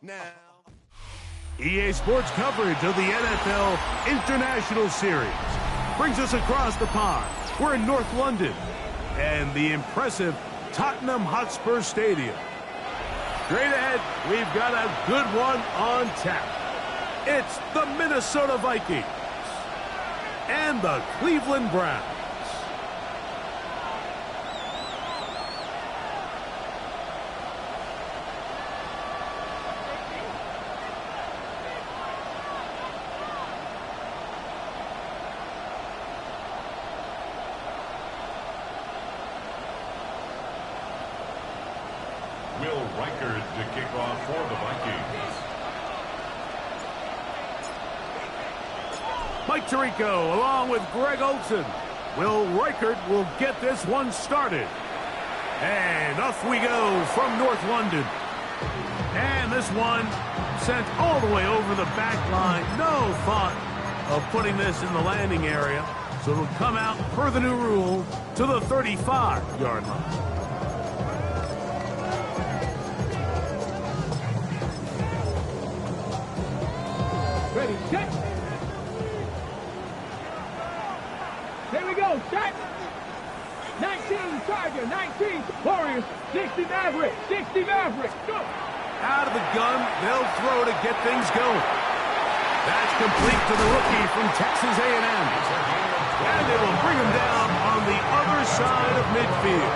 Now, EA Sports coverage of the NFL International Series brings us across the pond. We're in North London and the impressive Tottenham Hotspur Stadium. Straight ahead, we've got a good one on tap. It's the Minnesota Vikings and the Cleveland Browns. Will Reichard to kick off for the Vikings. Mike Tirico along with Greg Olsen. Will Reichard will get this one started. And off we go from North London. And this one sent all the way over the back line. No thought of putting this in the landing area. So it'll come out per the new rule to the 35-yard line. Ready, set. Here we go, set. 19 Tiger, 19 Warriors, 60 Maverick, 60 Maverick, go. Out of the gun, they'll throw to get things going. That's complete to the rookie from Texas A&M. And they will bring him down on the other side of midfield.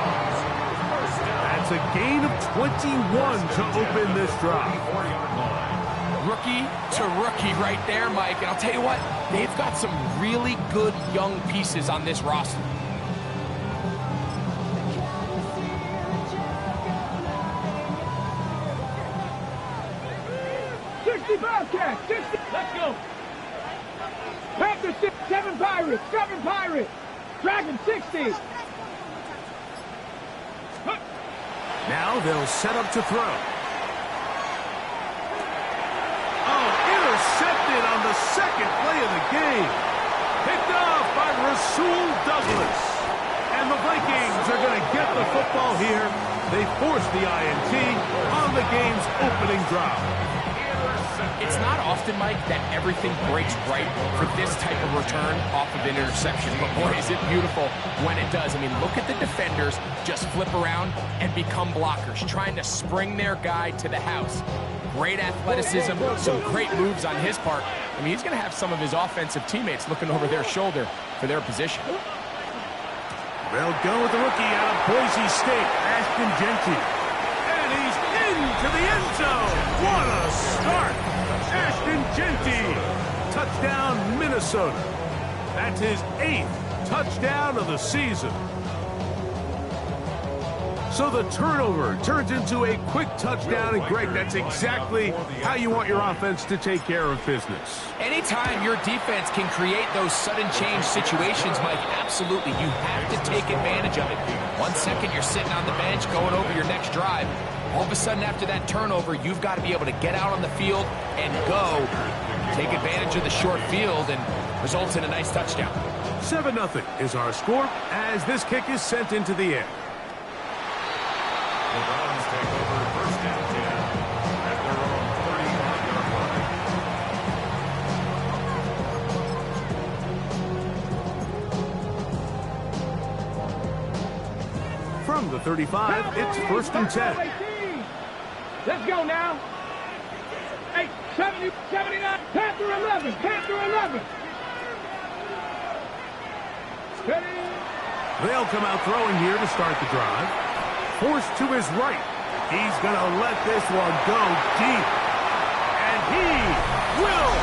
That's a gain of 21 to open this drive. Rookie to rookie right there, Mike. And I'll tell you what, they've got some really good young pieces on this roster. Bobcat, 60, let's go. Panther 6, 7 Pirates, 7 Pirates. Dragon 60. Now they'll set up to throw. Oh, intercepted on the second play of the game. Picked off by Rasul Douglas. And the Vikings are going to get the football here. They force the INT on the game's opening drive. It's not often, Mike, that everything breaks right for this type of return off of an interception. But boy, is it beautiful when it does. I mean, look at the defenders just flip around and become blockers, trying to spring their guy to the house. Great athleticism, some great moves on his part. I mean, he's going to have some of his offensive teammates looking over their shoulder for their position. They'll go with the rookie out of Boise State, Ashton Jeanty. And he's into the end zone. What a start. Ashton Jeanty. Touchdown, Minnesota. That's his 8th touchdown of the season. So the turnover turns into a quick touchdown, and Greg, that's exactly how you want your offense to take care of business. Anytime your defense can create those sudden change situations, Mike, absolutely, you have to take advantage of it. 1 second, you're sitting on the bench going over your next drive. All of a sudden, after that turnover, you've got to be able to get out on the field and go. Take advantage of the short field and results in a nice touchdown. 7-0 is our score as this kick is sent into the air. The Browns take over first and 10 at their own 35-yard line. From the 35, it's first and 10. Let's go now. 8, 70, 79, Panther 11, Panther 11. Ready? They'll come out throwing here to start the drive. Forced to his right. He's going to let this one go deep. And he will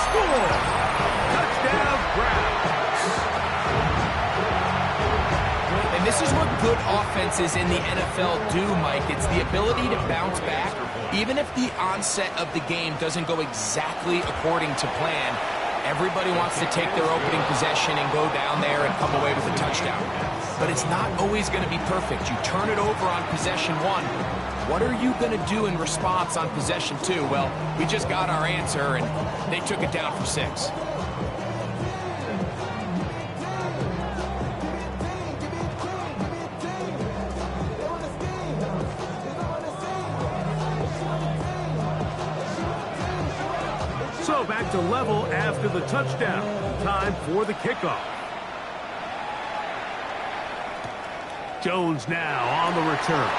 score. Touchdown, Browns. And this is what good offenses in the NFL do, Mike. It's the ability to bounce back, even if the onset of the game doesn't go exactly according to plan. Everybody wants to take their opening possession and go down there and come away with a touchdown. But it's not always going to be perfect. You turn it over on possession 1. What are you going to do in response on possession 2? Well, we just got our answer, and they took it down for 6. So back to level after the touchdown. Time for the kickoff. Jones now on the return.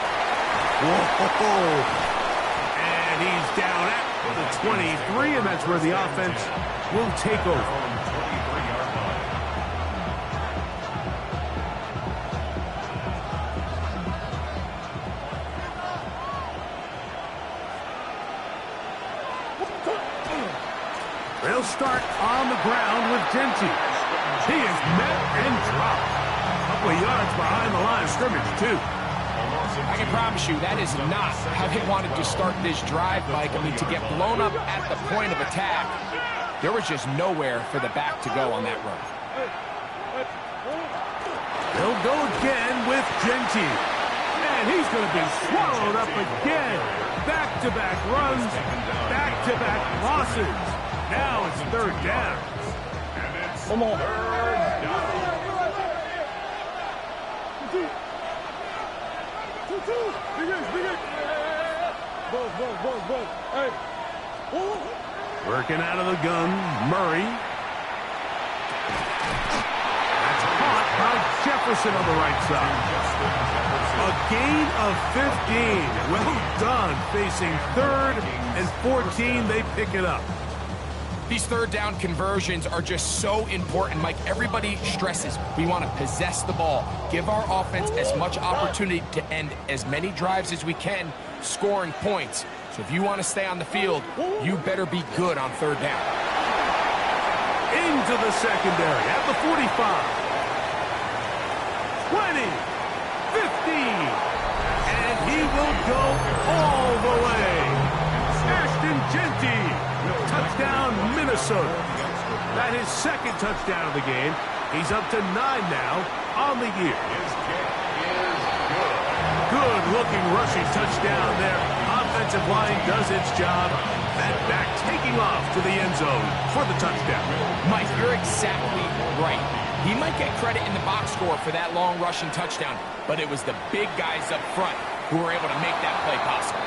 Whoa! And he's down at the 23, and that's where the offense will take over. They'll start on the ground with Genty. He is met and dropped. A couple of yards behind the line of scrimmage, too. I can promise you that is not how they wanted to start this drive, Mike. I mean, to get blown up at the point of attack, there was just nowhere for the back to go on that run. They'll go again with Genty. And he's going to be swallowed up again. Back-to-back runs, back-to-back losses. Now it's third down. Come on. Working out of the gun, Murray. That's caught by Jefferson on the right side. A gain of 15. Well done. Facing 3rd and 14, they pick it up. These third down conversions are just so important, Mike. Everybody stresses we want to possess the ball, give our offense as much opportunity to end as many drives as we can, scoring points. So if you want to stay on the field, you better be good on third down. Into the secondary at the 45. 20, 15, and he will go all the way. Ashton Genty. Touchdown, Minnesota. That is 2nd touchdown of the game. He's up to 9 now on the year. Good-looking rushing touchdown there. Offensive line does its job. That back taking off to the end zone for the touchdown. Mike, you're exactly right. He might get credit in the box score for that long rushing touchdown, but it was the big guys up front who were able to make that play possible.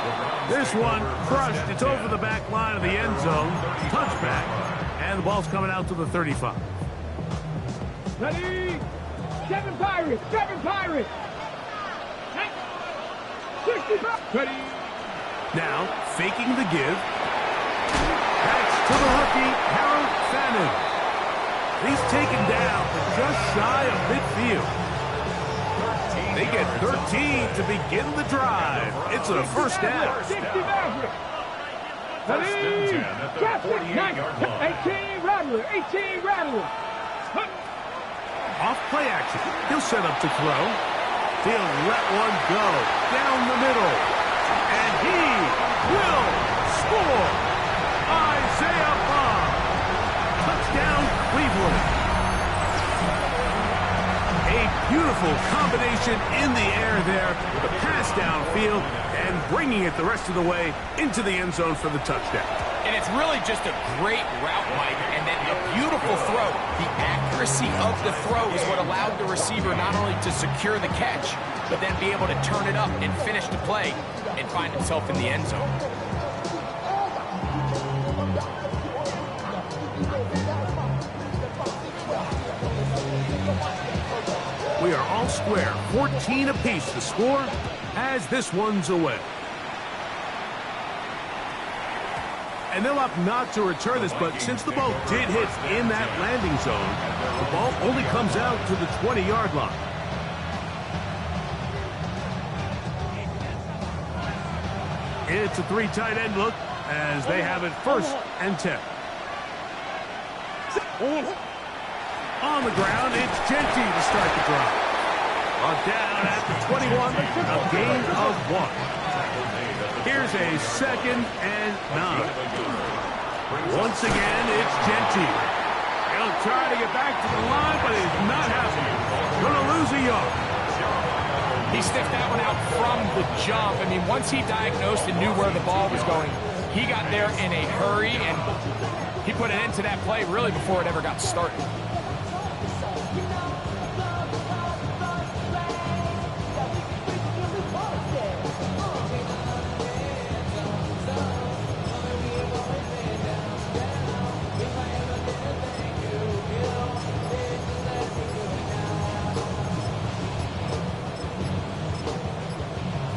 This one crushed. It's over the back line of the end zone. Touchback. And the ball's coming out to the 35. Ready? 7 Pirates! 7 Pirates! 65! Ready? Now, faking the give. That's to the rookie, Harold Fannin. He's taken down to just shy of midfield. They get 13 to begin the drive. It's a first down. 60 Maverick. Ready? 18 Rattler. 18 Rattler. Off play action. He'll set up to throw. He'll let one go down the middle. And he will score. Isaiah Bond. Touchdown, Cleveland. A beautiful combination in the air there with a pass downfield and bringing it the rest of the way into the end zone for the touchdown. And it's really just a great route, Mike, and then a beautiful throw. The accuracy of the throw is what allowed the receiver not only to secure the catch, but then be able to turn it up and finish the play and find himself in the end zone. We are all square, 14 apiece to score as this one's away. And they'll opt not to return this, but since the ball did hit in that landing zone, the ball only comes out to the 20-yard line. It's a 3 tight end look as they have it 1st and 10. On the ground, it's Genty to start the drive. Down at the 21, a gain of 1. Here's a 2nd and 9. Once again, it's Genty. He'll try to get back to the line, but he's not happening. Gonna lose a yard. He sniffed that one out from the jump. I mean, once he diagnosed and knew where the ball was going, he got there in a hurry, and he put an end to that play really before it ever got started.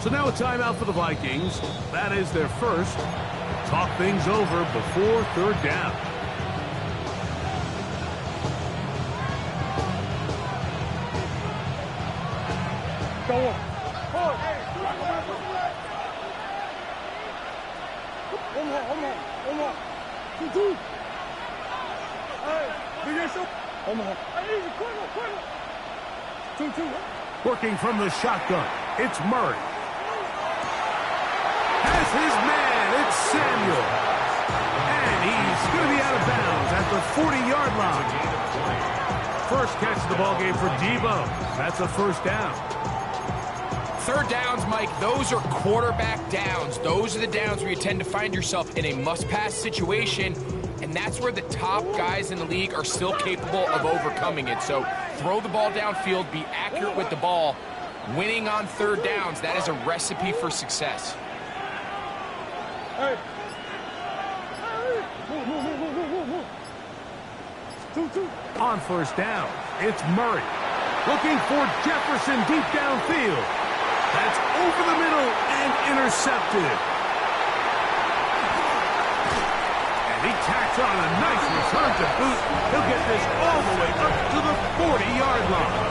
So now a timeout for the Vikings. That is their first. Talk things over before third down. Go on. Two. Working from the shotgun, it's Murray. Has his man, it's Samuel. And he's going to be out of bounds at the 40-yard line. First catch of the ballgame for Debo. That's a first down. Third downs, Mike, those are quarterback downs. Those are the downs where you tend to find yourself in a must-pass situation, and that's where the top guys in the league are still capable of overcoming it. So throw the ball downfield, be accurate with the ball. Winning on third downs, that is a recipe for success. On first down, it's Murray. Looking for Jefferson deep downfield. That's over the middle and intercepted. And he tacks on a nice return to boot. He'll get this all the way up to the 40-yard line.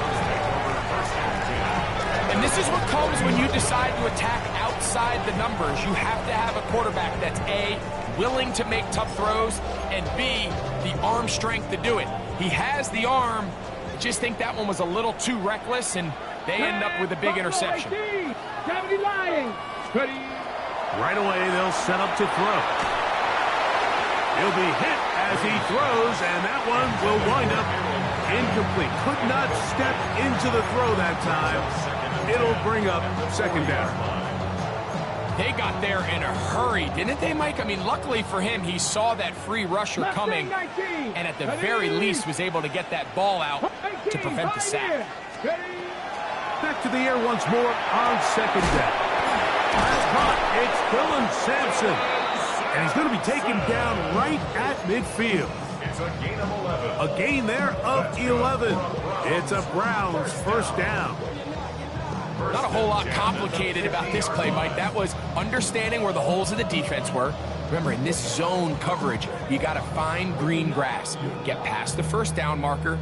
And this is what comes when you decide to attack outside the numbers. You have to have a quarterback that's A, willing to make tough throws, and B, the arm strength to do it. He has the arm. I just think that one was a little too reckless, and they end up with a big interception. Right away, they'll set up to throw. He'll be hit as he throws, and that one will wind up incomplete. Could not step into the throw that time. It'll bring up second down. They got there in a hurry, didn't they, Mike? I mean, luckily for him, he saw that free rusher coming, and at the very least was able to get that ball out to prevent the sack. Back to the air once more on second down. Pass caught. It's Dylan Sampson. And he's going to be taken down right at midfield. It's a gain of 11. A gain there of 11. It's a Browns first down. Not a whole lot complicated about this play, Mike. That was understanding where the holes of the defense were. Remember, in this zone coverage, you got to find green grass. Get past the first down marker,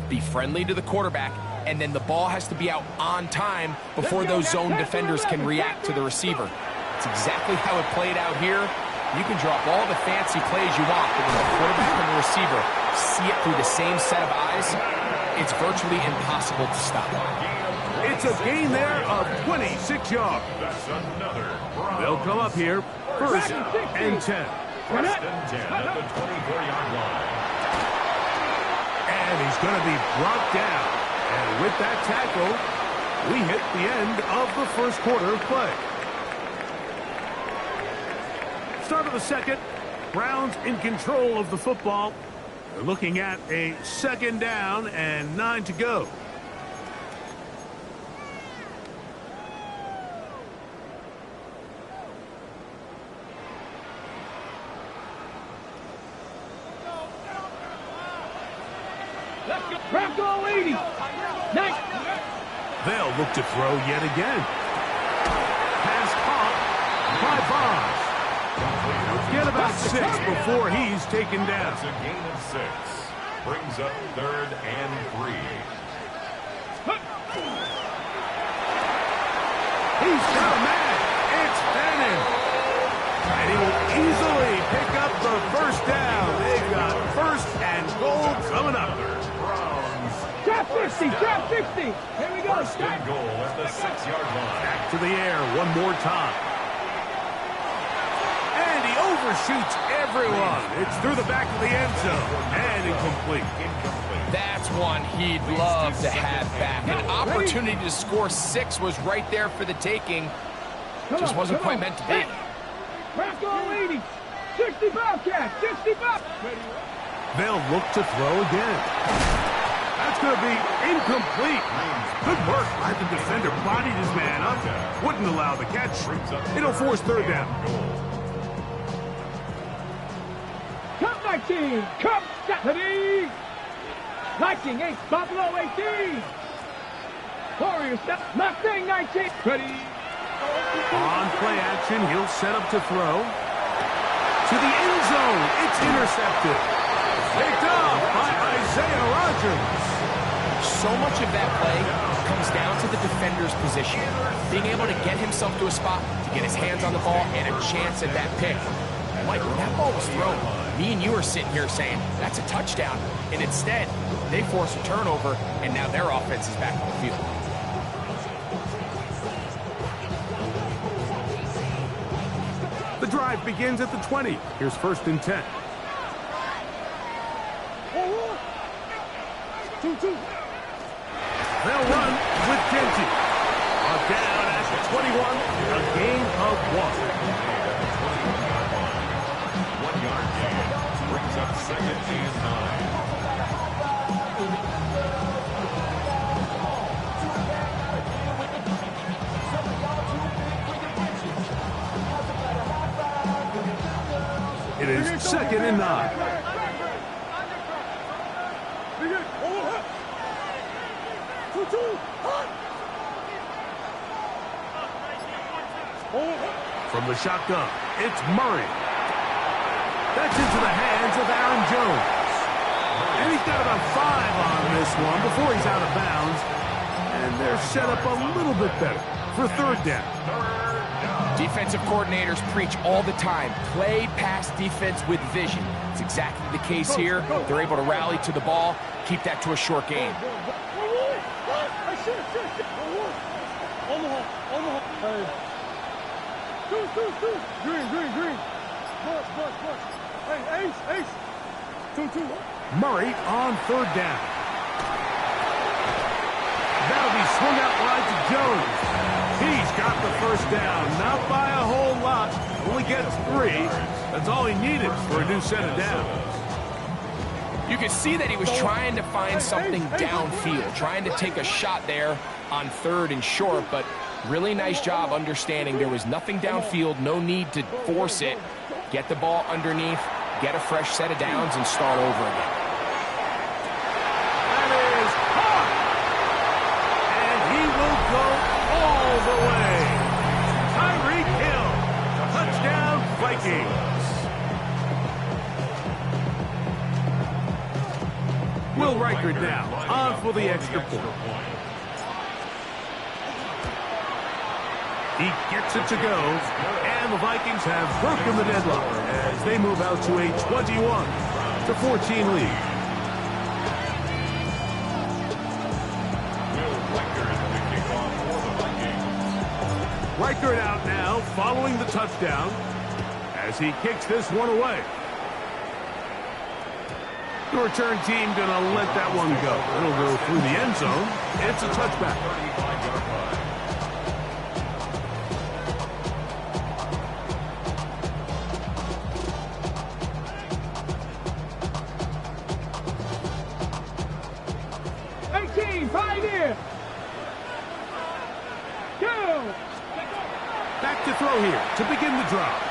be friendly to the quarterback, and then the ball has to be out on time before those zone defenders can react to the receiver. It's exactly how it played out here. You can drop all the fancy plays you want, but when the quarterback and the receiver see it through the same set of eyes, it's virtually impossible to stop. It's a gain there of 26 yards. That's another. They'll come up here, first and 10. First and 10 at the 24-yard line. And he's going to be brought down. And with that tackle, we hit the end of the first quarter of play. Start of the second. Browns in control of the football. They're looking at a second down and 9 to go. Bronco 80. Nice. They'll look to throw yet again. Pass caught by Bonds. Get about 6 before he's taken down. That's a gain of 6. Brings up third and 3. He's got a man. It's Bannon. And he will easily pick up the first down. They've got first and goal coming up. Drop 50, drop 50. Here we go. First and goal at the 6-yard line. Back to the air one more time. And he overshoots everyone. It's through the back of the end zone. And incomplete. That's one he'd love to have back. An opportunity to score 6 was right there for the taking. Just wasn't quite meant to be. Bronco 80. 65 catch. 65. They'll look to throw again. That's going to be incomplete. Good work by the defender. Bodied his man up. Wouldn't allow the catch. It'll force third down. Cup 19. Cup 70. Viking 8. Buffalo 18. Warriors Mustang 19. Ready. On play action, he'll set up to throw. To the end zone, it's intercepted. Picked up by Isaiah Rodgers. So much of that play comes down to the defender's position. Being able to get himself to a spot, to get his hands on the ball, and a chance at that pick. Mike, when that ball was thrown, me and you are sitting here saying, that's a touchdown. And instead, they force a turnover, and now their offense is back on the field. The drive begins at the 20. Here's 1st and 10. 2-2. They'll run with Genty. Down at the 21, a gain of 1. 1 yard gain. Brings up 2nd and 9. It is 2nd and 9. From the shotgun, it's Murray. That's into the hands of Aaron Jones. And he's got about 5 on this one before he's out of bounds. And they're set up a little bit better for 3rd down. Defensive coordinators preach all the time, play pass defense with vision. It's exactly the case here. They're able to rally to the ball, keep that to a short game. Green. Push. Hey, Ace. 2-2. Murray on 3rd down. That'll be swung out wide to Jones. He's got the 1st down, not by a whole lot. Only gets 3. That's all he needed for a new set of downs. You can see that he was trying to find something downfield, trying to take a shot there on 3rd and short, but really nice job understanding there was nothing downfield, no need to force it. Get the ball underneath, get a fresh set of downs, and start over again. That is caught! And he will go all the way. Tyreek Hill, touchdown Vikings. Will Reichard now on for the extra point. He gets it to go, and the Vikings have broken the deadlock as they move out to a 21-14 lead. Reichard out now, following the touchdown, as he kicks this one away. The return team gonna let that one go. It'll go through the end zone. It's a touchback. 35-yard line. Pioneer. Go. Back to throw here to begin the drive.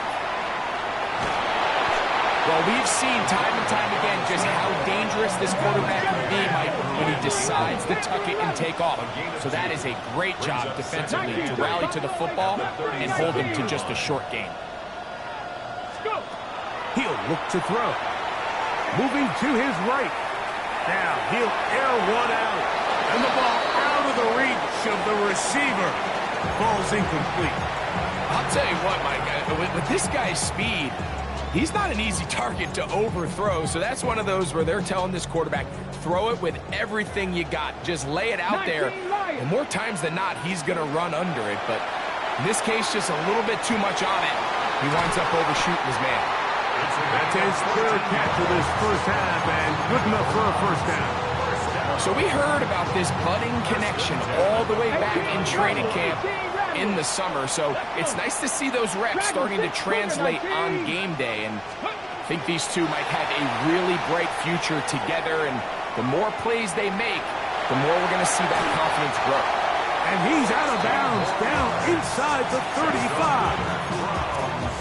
Well, we've seen time and time again just how dangerous this quarterback can be, Mike, when he decides to tuck it and take off. So that is a great job defensively to rally to the football and hold him to just a short game. He'll look to throw. Moving to his right. Now he'll air one out. And the ball out of the reach of the receiver. Ball's incomplete. I'll tell you what, Mike, with this guy's speed, he's not an easy target to overthrow. So that's one of those where they're telling this quarterback, throw it with everything you got. Just lay it out there. And more times than not, he's going to run under it. But in this case, just a little bit too much on it. He winds up overshooting his man. That's his 3rd catch of this first half, and good enough for a 1st down. So we heard about this budding connection all the way back in training camp in the summer. So it's nice to see those reps starting to translate on game day. And I think these two might have a really bright future together. And the more plays they make, the more we're going to see that confidence grow. And he's out of bounds, down inside the 35.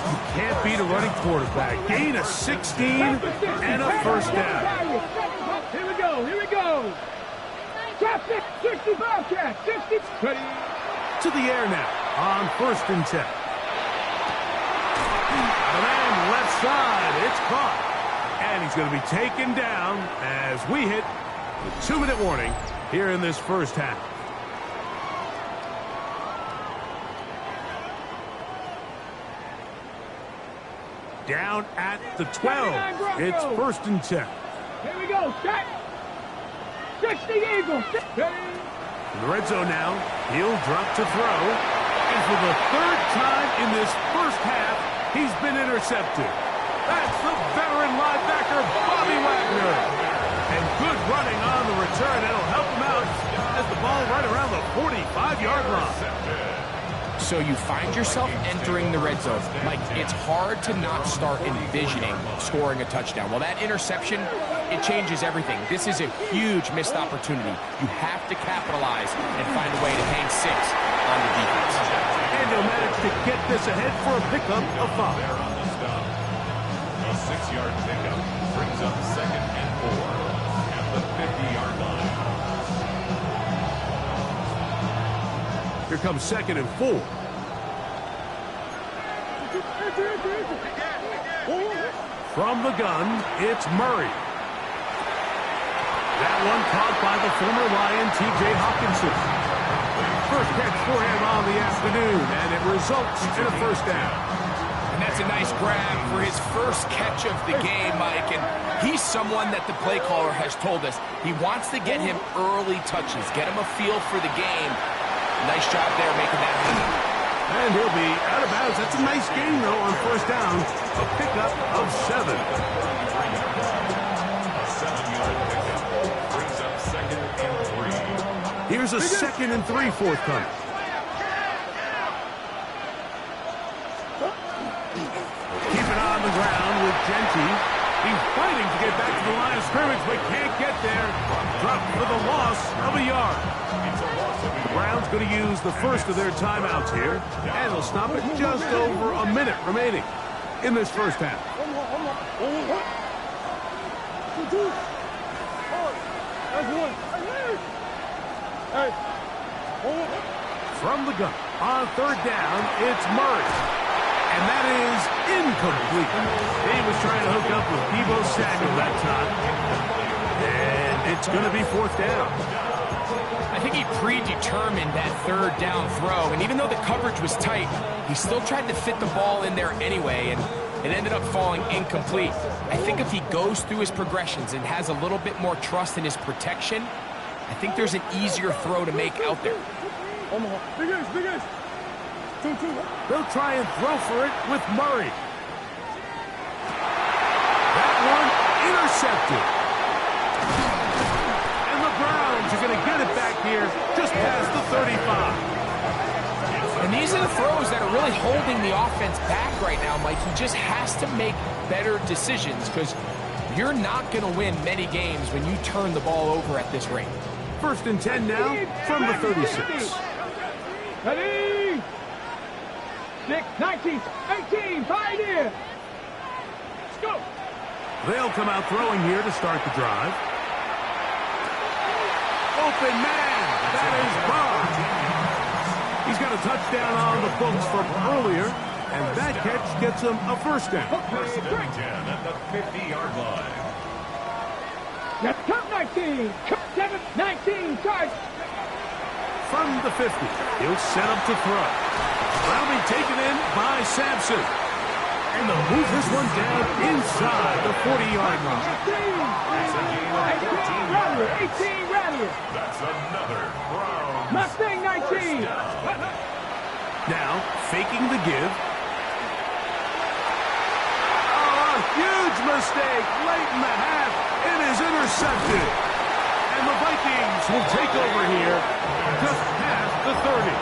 You can't beat a running quarterback. Gain of 16 and a 1st down. Here we go. Traffic, 65 catch, 60. To the air now. on 1st and 10. The man left side. It's caught. And he's going to be taken down as we hit the 2-minute warning here in this first half. Down at the 12. It's 1st and 10. Here we go. Set. 60 Eagles. In the red zone now. He'll drop to throw. And for the 3rd time in this first half, he's been intercepted. That's the veteran linebacker, Bobby Wagner. And good running on the return. That'll help him out as the ball right around the 45-yard line. So you find yourself entering the red zone. Mike, it's hard to not start envisioning scoring a touchdown. Well, that interception, it changes everything. This is a huge missed opportunity. You have to capitalize and find a way to hang 6 on the defense. And he'll manage to get this ahead for a pickup of 5. There on the stop. A 6-yard pickup brings up 2nd and 4 at the 50-yard line. Here comes 2nd and 4. From the gun, it's Murray. That one caught by the former Lion, T.J. Hawkinson. First catch for him on the afternoon, and it results in a 1st down. And that's a nice grab for his first catch of the game, Mike. And he's someone that the play caller has told us he wants to get him early touches, get him a feel for the game. Nice job there making that happen. And he'll be out of bounds. That's a nice gain, though, on 1st down. A pickup of 7. A 7-yard pickup brings up 2nd and 3. Here's a 2nd and 3 forthcoming. Keep it on the ground with Genty. He's fighting to get back to the line of scrimmage, but can't get there. Dropped for the loss of a yard. Brown's going to use the first of their timeouts here, and they'll stop it just over a minute remaining in this first half. From the gun, on 3rd down, it's Murray. And that is incomplete. He was trying to hook up with Deebo Samuel that time. And it's going to be 4th down. I think he predetermined that 3rd down throw, and even though the coverage was tight, he still tried to fit the ball in there anyway, and it ended up falling incomplete. I think if he goes through his progressions and has a little bit more trust in his protection, I think there's an easier throw to make out there. They'll try and throw for it with Murray. That one intercepted. And the Browns are going to get it back here just past the 35. And these are the throws that are really holding the offense back right now, Mike. He just has to make better decisions because you're not going to win many games when you turn the ball over at this rate. 1st and 10 now from the 36. Ready? 6, 19, 18, Pioneer. Let's go. They'll come out throwing here to start the drive. Open man. That is Bond. He's got a touchdown on the books from earlier, and that catch gets him a 1st down. 1st and 10 at the 50-yard line. Let's count 19. 7, 19, charge. From the 50, he'll set up to throw. That'll be taken in by Sampson. And they'll move this one down inside the 40-yard line. 18 Rattler. That's another Browns. Mustang 19. Now, faking the give. Oh, a huge mistake late in the half. It is intercepted. And the Vikings will take over here just past the 30.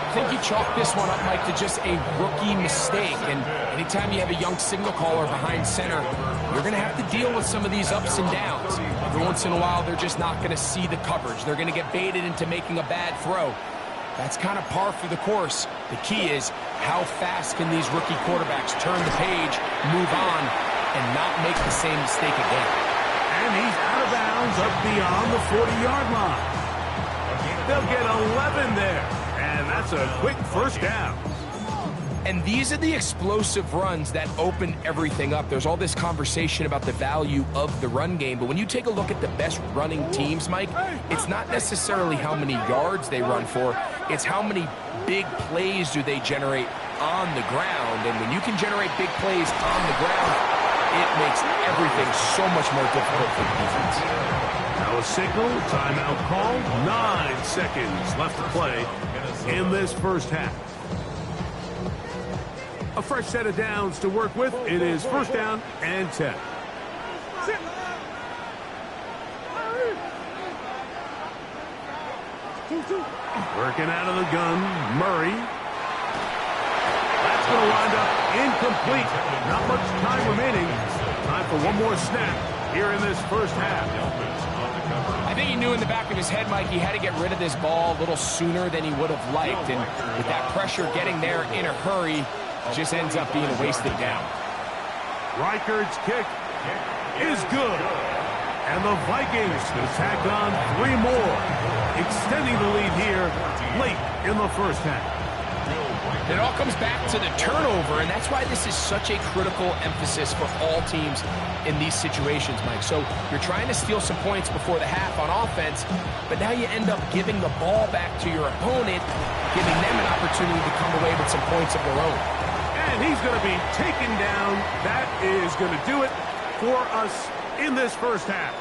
I think you chalk this one up, Mike, to just a rookie mistake. And anytime you have a young signal caller behind center, you're going to have to deal with some of these ups and downs. Every once in a while, they're just not going to see the coverage. They're going to get baited into making a bad throw. That's kind of par for the course. The key is how fast can these rookie quarterbacks turn the page, move on, and not make the same mistake again. And he's out of bounds up beyond the 40-yard line. They'll get 11 there. And that's a quick first down. And these are the explosive runs that open everything up. There's all this conversation about the value of the run game, but when you take a look at the best running teams, Mike, it's not necessarily how many yards they run for, it's how many big plays do they generate on the ground. And when you can generate big plays on the ground, it makes everything so much more difficult for the defense. Now a signal, timeout call, 9 seconds left to play in this first half. A fresh set of downs to work with. It is first down and 10. Working out of the gun, Murray. That's going to wind up incomplete. Not much time remaining. Time for one more snap here in this first half. I think he knew in the back of his head, Mike, he had to get rid of this ball a little sooner than he would have liked. And with that pressure getting there in a hurry, it just ends up being a wasted down. Reichard's kick is good. And the Vikings will tack on 3 more, extending the lead here late in the first half. It all comes back to the turnover, and that's why this is such a critical emphasis for all teams in these situations, Mike. So you're trying to steal some points before the half on offense, but now you end up giving the ball back to your opponent, giving them an opportunity to come away with some points of their own. And he's going to be taken down. That is going to do it for us in this first half.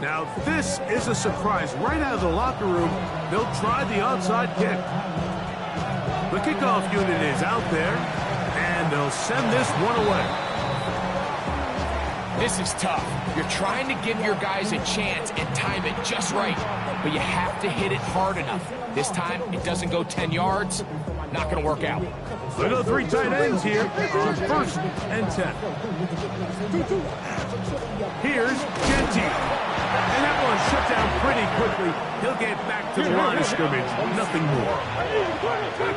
Now, this is a surprise. Right out of the locker room, they'll try the onside kick. The kickoff unit is out there, and they'll send this one away. This is tough. You're trying to give your guys a chance and time it just right, but you have to hit it hard enough. This time, it doesn't go 10 yards. Not going to work out. Look at 3 tight ends here on first and 10. Here's Gentile. And that one shut down pretty quickly. He'll get back to the line of scrimmage. Nothing more.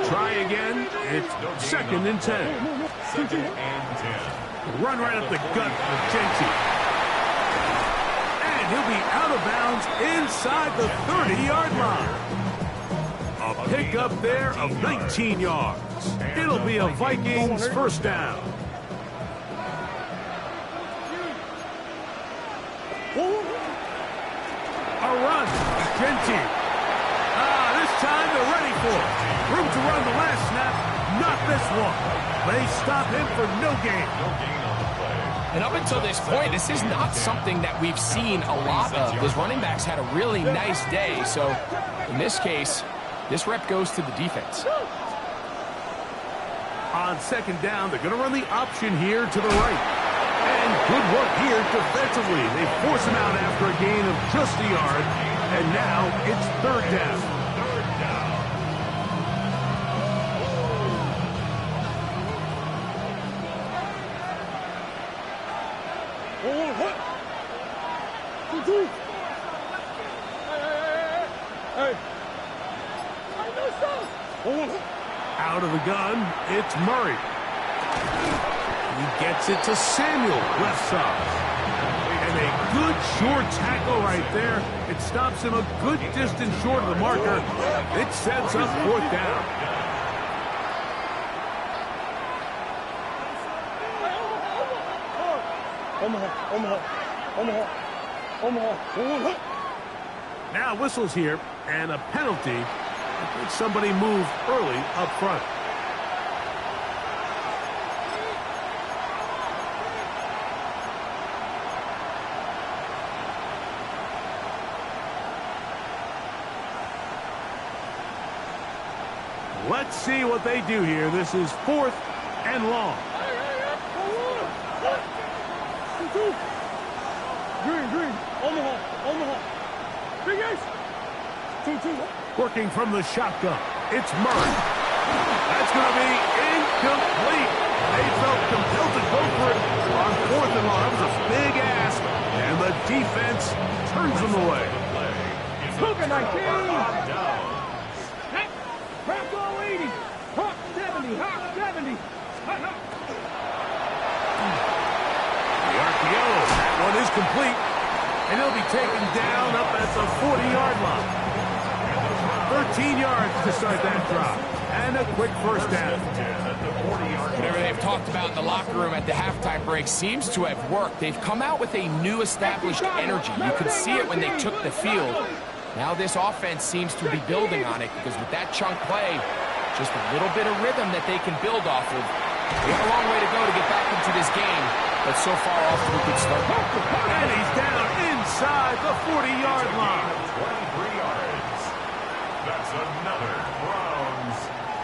Try again. It's second and 10. Second and 10. Run right up the gut for Gentile. And he'll be out of bounds inside the 30-yard line. A pickup there of 19 yards. It'll be a Vikings first down. A run. Gentile. This time they're ready for it. Room to run the last snap. Not this one. They stop him for no gain. No gain on the play. And up until this point, this is not something that we've seen a lot of. His running backs had a really nice day. So in this case, this rep goes to the defense. On second down, they're going to run the option here to the right. And good work here defensively. They force him out after a gain of just a yard. And now it's third down. Third down. Out of the gun, it's Murray. He gets it to Samuel, left side. And a good short tackle right there. It stops him a good distance short of the marker. It sets up fourth down. Now whistles here, and a penalty. I think somebody moved early up front. Let's see what they do here. This is fourth and long. Green, Omaha. Big Ace. 2-2. Working from the shotgun, it's Murray. That's going to be incomplete. They felt compelled to go for it on fourth and long. That was a big ask, and the defense turns them away. Hooker 19. Crack all 80. Hawk 70. The RPO, that one is complete. And he'll be taken down up at the 40-yard line. 13 yards to start that drive. And a quick first down. Whatever they've talked about in the locker room at the halftime break seems to have worked. They've come out with a new established energy. You could see it when they took the field. Now this offense seems to be building on it because with that chunk play, just a little bit of rhythm that they can build off of. They have a long way to go to get back into this game, but so far off to a good start. And he's down inside the 40-yard line. 23 yards. That's another Browns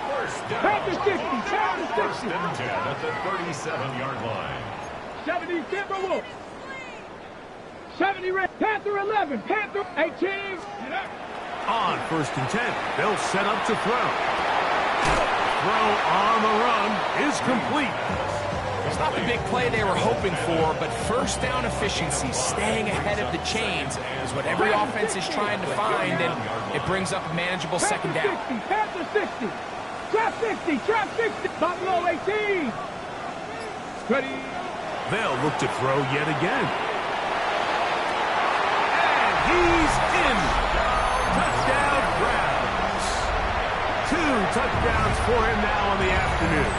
first down. Panther 60, Panther 60. First and 10 at the 37-yard line. 70 Timberwolves. 70 Red. Panther 11, Panther 18. On first and 10, they'll set up to throw. Throw on the run is complete. It's not the big play they were hoping for, but first down efficiency, staying ahead of the chains, is what every offense is trying to find, and it brings up a manageable second down. Panther 60, trap 60, trap 60. Buffalo 18. Ready. They'll look to throw yet again. And he's in. Touchdown, Browns. 2 touchdowns for him now on the afternoon.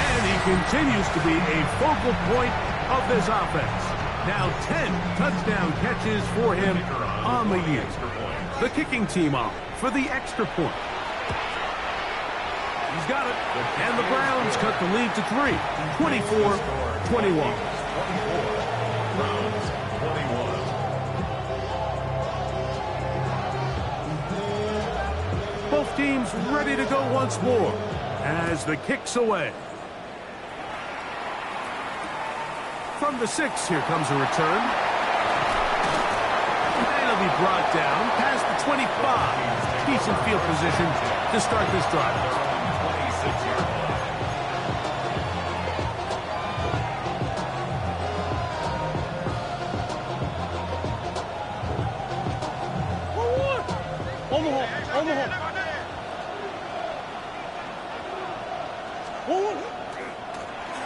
And he continues to be a focal point of this offense. Now 10 touchdown catches for him on the year. The kicking team off for the extra point. He's got it. And the Browns cut the lead to 3. 24-21. Browns 21. Both teams ready to go once more as the kick's away. From the 6, here comes a return. And it'll be brought down past the 25. Decent field position to start this drive. 26-yard line.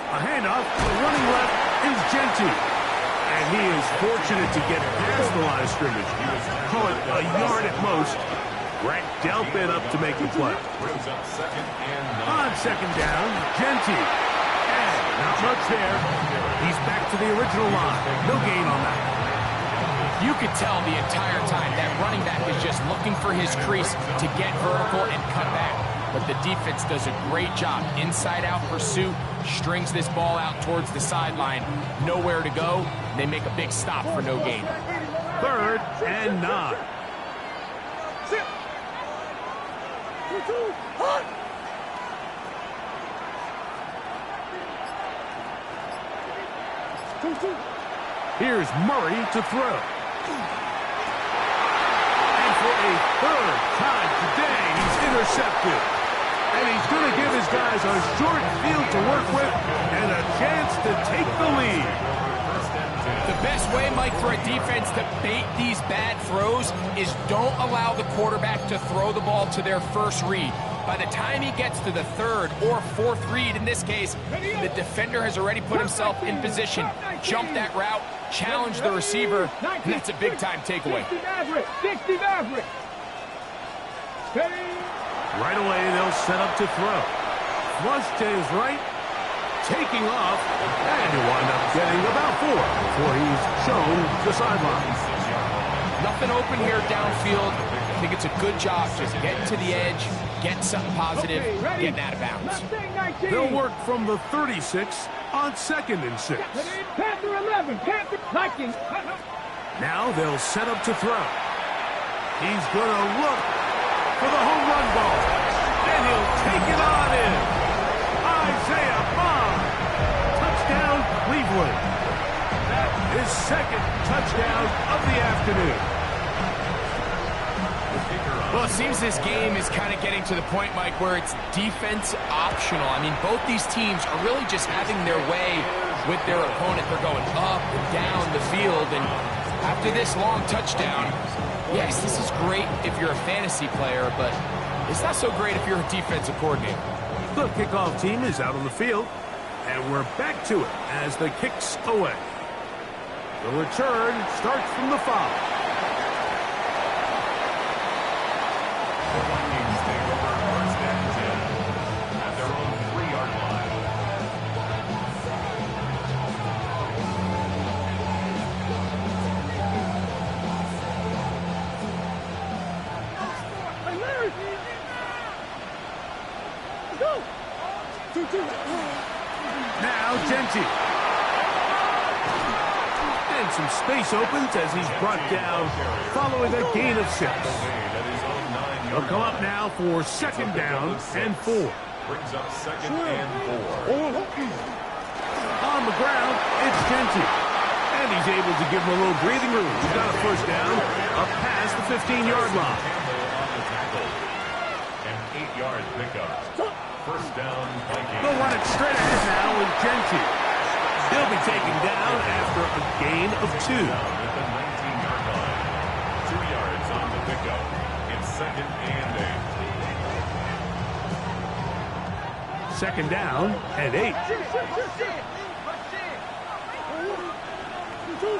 A handoff, running left is Genty. And he is fortunate to get past the line of scrimmage. Call it a yard at most. Grant Delpit up to make the play. Brings up second and 9. On second down, Genty. And not much there. He's back to the original line. No gain on that. You could tell the entire time that running back is just looking for his crease to get vertical and cut back. But the defense does a great job. Inside-out pursuit, strings this ball out towards the sideline. Nowhere to go. They make a big stop for no gain. 3rd and 9. Here's Murray to throw. And for a 3rd time today, he's intercepted. And he's going to give his guys a short field to work with and a chance to take the lead. The best way, Mike, for a defense to bait these bad throws is don't allow the quarterback to throw the ball to their first read. By the time he gets to the 3rd or 4th read, in this case, the defender has already put himself in position, jumped that route, challenged the receiver, and that's a big-time takeaway. 60 Maverick. Right away, they'll set up to throw. Flush to his right, taking off, and he'll wind up getting about 4 before he's shown the sideline. Nothing open here downfield. I think it's a good job just getting to the edge, getting something positive, getting out of bounds. They'll work from the 36 on 2nd and 6. Panther 11, Panther Vikings. Now they'll set up to throw. He's going to look for the home run ball, and he'll take it on in. Isaiah Bond. Touchdown, Cleveland. That is 2nd touchdown of the afternoon. Well, it seems this game is kind of getting to the point, Mike, where it's defense optional. I mean, both these teams are really just having their way with their opponent. They're going up and down the field, and after this long touchdown, yes, this is great if you're a fantasy player, but it's not so great if you're a defensive coordinator. The kickoff team is out on the field, and we're back to it as the kick's away. The return starts from the 5. The Vikings take over first and 10 at their own 3-yard line. Now Gentry. And some space opens as he's brought down following a gain of 6. He'll come up now for second down and 4. Brings up second and 4. On the ground, it's Gentry. And he's able to give him a little breathing room. He's got a first down up past the 15-yard line. Campbell on the tackle. An 8-yard pickup. First down, Vikings. They'll run it straight ahead now with Gentry. He'll be taken down after a gain of 2. At the 19-yard line. 2 yards on the pickup. It's second and 8. Second down and 8.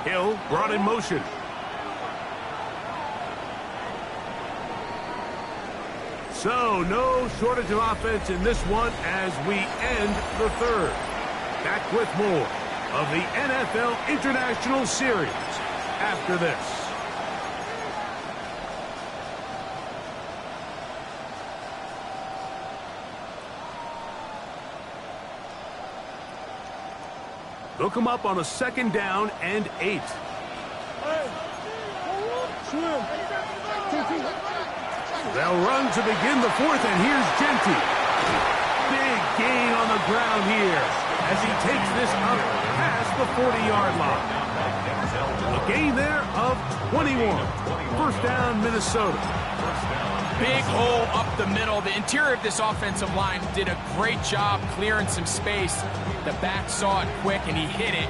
Hill brought in motion. So, no shortage of offense in this one as we end the third. Back with more of the NFL International Series after this. They'll come up on a second down and 8. They'll run to begin the fourth, and here's Gentry. Big gain on the ground here as he takes this up past the 40-yard line. A gain there of 21. First down, Minnesota. Big hole up the middle. The interior of this offensive line did a great job clearing some space. The back saw it quick, and he hit it.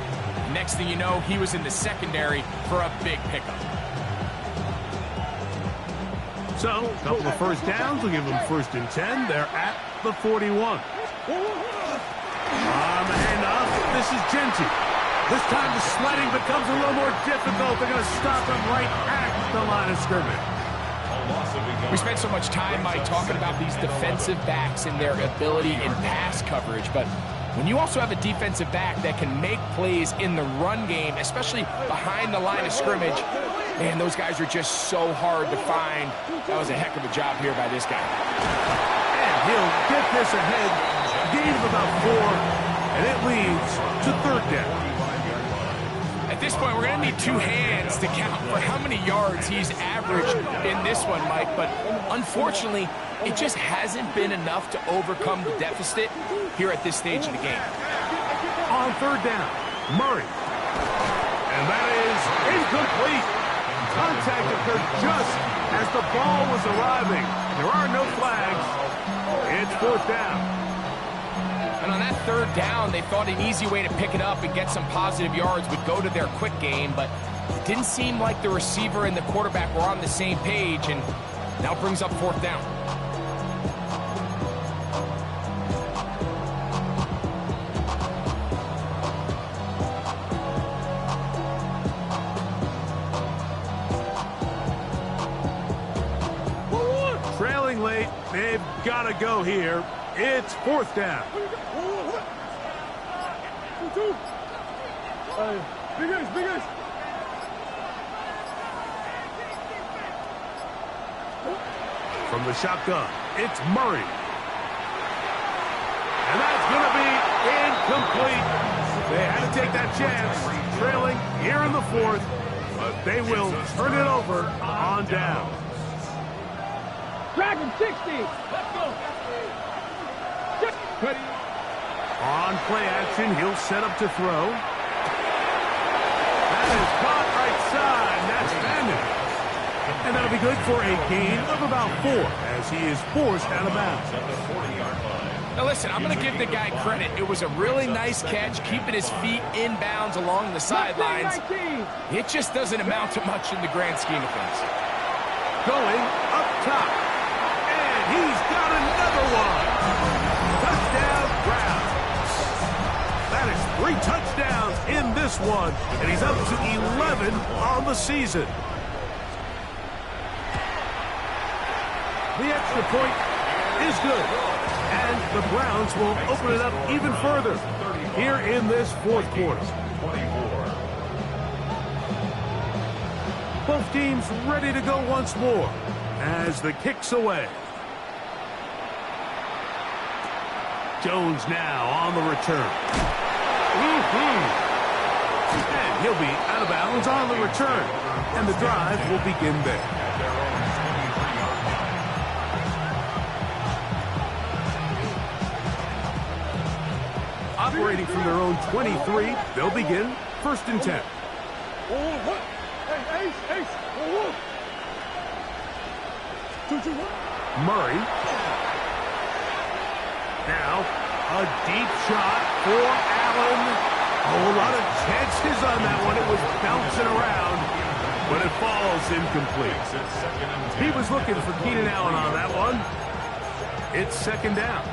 Next thing you know, he was in the secondary for a big pickup. So, a couple of first downs will give them first and 10. They're at the 41. On the handoff, this is Gentry. This time the sledding becomes a little more difficult. They're going to stop him right at the line of scrimmage. We spent so much time, Mike, talking about these defensive backs and their ability in pass coverage, but when you also have a defensive back that can make plays in the run game, especially behind the line of scrimmage, man, those guys are just so hard to find. That was a heck of a job here by this guy. And he'll get this ahead, gain of about 4, and it leads to third down. At this point, we're going to need 2 hands to count for how many yards he's averaged in this one, Mike. But unfortunately, it just hasn't been enough to overcome the deficit here at this stage of the game. On third down, Murray. And that is incomplete. Contact occurred just as the ball was arriving. There are no flags. It's fourth down. And on that third down, they thought an easy way to pick it up and get some positive yards would go to their quick game, but it didn't seem like the receiver and the quarterback were on the same page, and now brings up fourth down. Trailing late, they've got to go here. It's fourth down. From the shotgun, it's Murray. And that's going to be incomplete. They had to take that chance, trailing here in the fourth, but they will turn it over on down. Drag him 60. Let's go. Ready. On play action, he'll set up to throw. That is caught right side. That's Bandit. And that'll be good for a gain of about 4 as he is forced out of bounds. Now listen, I'm going to give the guy credit. It was a really nice catch, keeping his feet inbounds along the sidelines. It just doesn't amount to much in the grand scheme of things. Going up top. And he's got another one. Touchdown, Browns. That is 3 touchdowns in this this one, and he's up to 11 on the season. The extra point is good, and the Browns will open it up even further here in this fourth quarter. Both teams ready to go once more as the kick's away. Jones now on the return. And he'll be out of bounds on the return, and the drive will begin there. Operating from their own 23, they'll begin 1st and 10. Murray. Now, a deep shot for Allen. Oh, a lot of chances on that one. It was bouncing around, but it falls incomplete. He was looking for Keenan Allen on that one. It's 2nd down.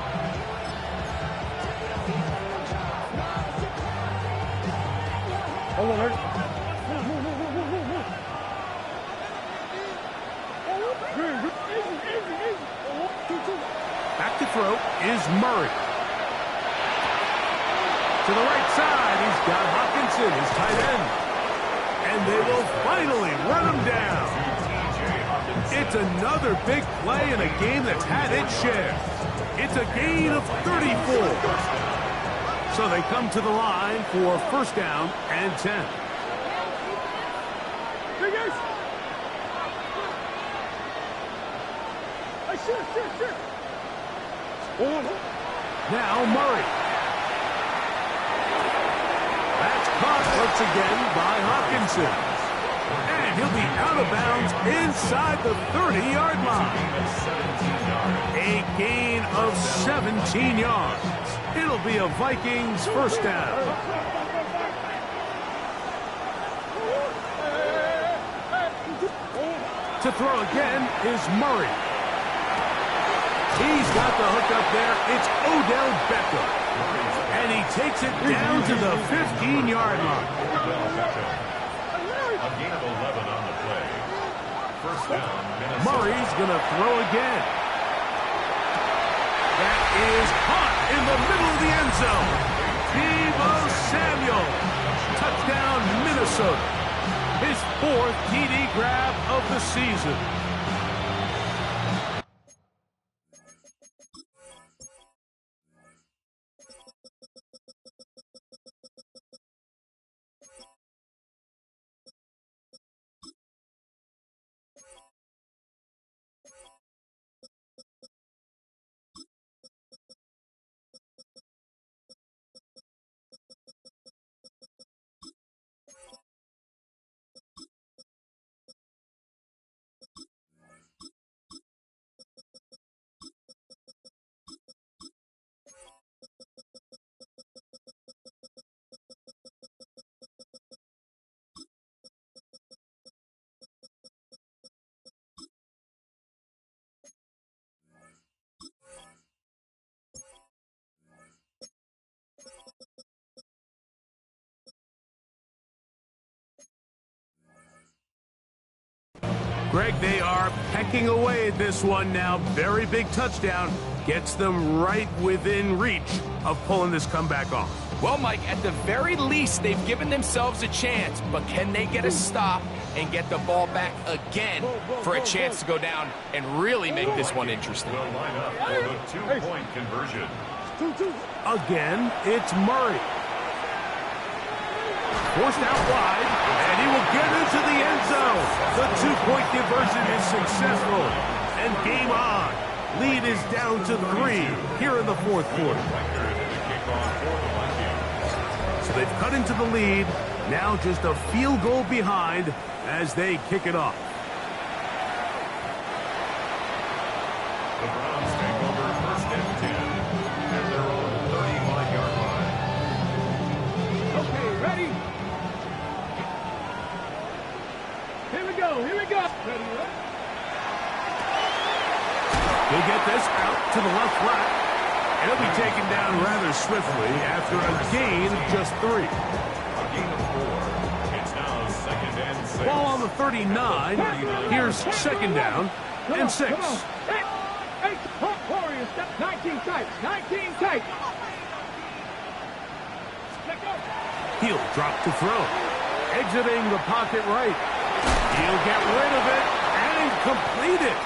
Back to throw is Murray. To the right side, he's got Hockenson, his tight end. And they will finally run him down. It's another big play in a game that's had its share. It's a gain of 34. So they come to the line for 1st down and 10. Now Murray. That's caught once again by Hockenson. And he'll be out of bounds inside the 30-yard line. A gain of 17 yards. It'll be a Vikings 1st down. To throw again is Murray. He's got the hook up there. It's Odell Beckham. And he takes it down to the 15-yard line. A gain of 11 on the play. 1st down, Minnesota. Murray's going to throw again. That is caught in the middle of the end zone. Deebo Samuel. Touchdown, Minnesota. His 4th TD grab of the season. Greg, they are pecking away at this one now. Very big touchdown. Gets them right within reach of pulling this comeback off. Well, Mike, at the very least, they've given themselves a chance, but can they get a stop and get the ball back again for a chance to go down and really make this one interesting? Will line up for the 2-point conversion. Again, it's Murray. Forced out wide, and he will get into the end zone. The 2-point conversion is successful, and game on. Lead is down to 3 here in the 4th quarter. So they've cut into the lead, now just a field goal behind as they kick it off. The Browns take over 1st and 10 at their own 35-yard line. Okay, ready? Here we go. Ready, right? He'll get this out to the left flat, and he'll be taken down rather swiftly after a gain of just 3. gain of 4. It's now 2nd and 6. Ball on the 39. Here's 2nd down and 6. Eight. Warriors, 19 tight. 19 tight. He'll drop to throw. Exiting the pocket right. He'll get rid of it and complete it.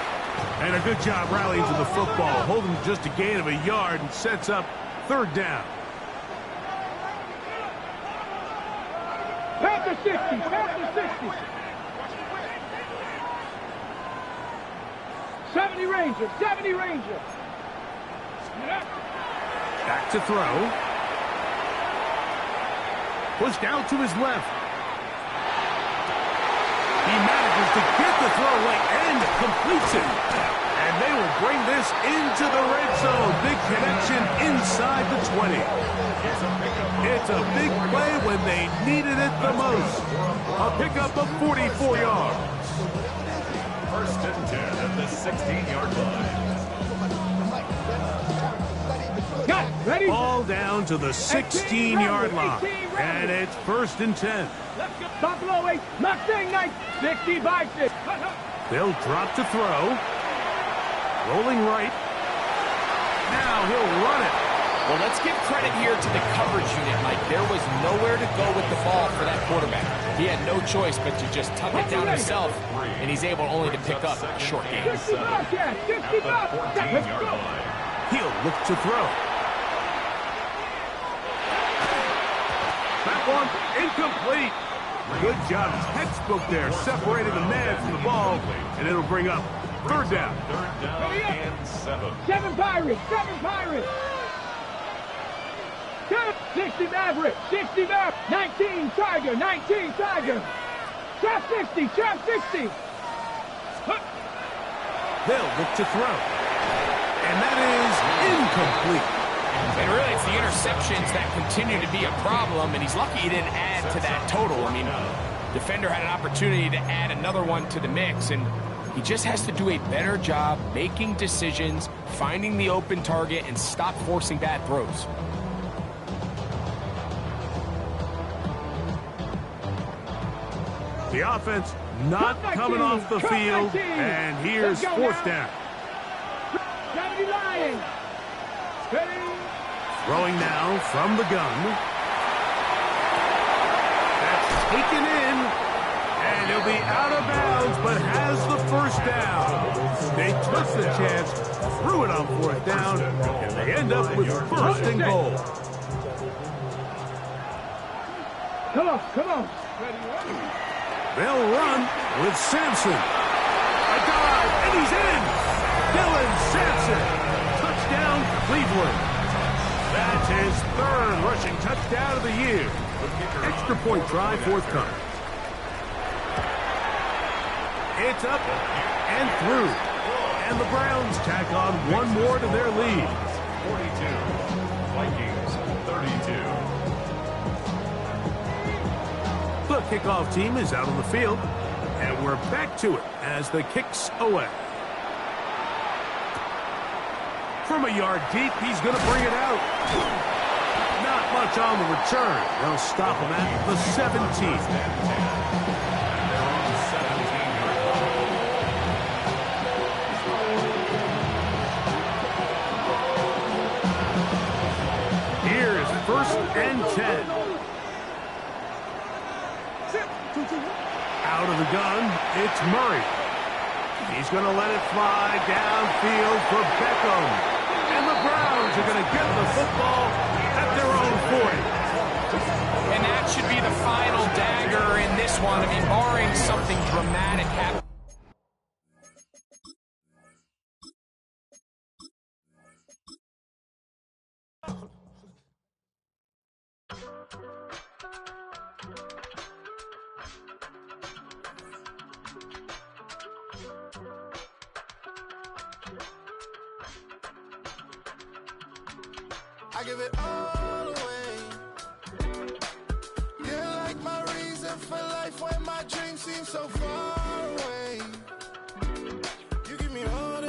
And a good job rallying to the football, holding just a gain of a yard and sets up 3rd down. Panther 60. Panther 60. 70 Rangers. 70 Rangers. Back to throw. Pushed out to his left. He manages to get the throw away and completes it. And they will bring this into the red zone. Big connection inside the 20. It's a big play when they needed it the most. A pickup of 44 yards. 1st and 10 at the 16-yard line. Got it. Ready? Ball down to the 16-yard line. And it's 1st and 10. Let's go. Buffalo 8. Mustang 9. 60 by 6. They'll drop to throw. Rolling right. Now he'll run it. Well, let's give credit here to the coverage unit, Mike. There was nowhere to go with the ball for that quarterback. He had no choice but to just tuck it down himself, and he's able only to pick up a short gain. 60 Bobcats. 60 Bobcats. Let's go. He'll look to throw. That one incomplete. Good job. Textbook there, separating the man from the ball, and it'll bring up 3rd down. 3rd down and 7. 7 Pirates. 7 Pirates. 60 Maverick. 60 Maverick. 19 Tiger. 19 Tiger. Trap 60. Trap 60. They'll look to throw. And that is incomplete. And really, it's the interceptions that continue to be a problem, and he's lucky he didn't add to that total. I mean, defender had an opportunity to add another one to the mix, and he just has to do a better job making decisions, finding the open target, and stop forcing bad throws. The offense not coming off the field, and here's 4th down. 70 Lions. Throwing now from the gun. That's taken in, and he'll be out of bounds, but has the 1st down. They took the chance, threw it on 4th down, and they end up with 1st and goal. Come on, come on. They'll run with Sampson. A dive, and he's in. Dylan Sampson. Touchdown, Cleveland. That's his 3rd rushing touchdown of the year. Extra point try forthcoming. It's up and through. And the Browns tack on one more to their lead. 42. Vikings 32. The kickoff team is out on the field, and we're back to it as the kick's away. From a yard deep, he's going to bring it out. Not much on the return. They'll stop him at the 17. Here's 1st and 10. Out of the gun, it's Murray. He's going to let it fly downfield for Beckham. And the Browns are going to get the football at their own 40. And that should be the final dagger in this one. I mean, barring something dramatic happening. I give it all away. You're like my reason for life when my dreams seem so far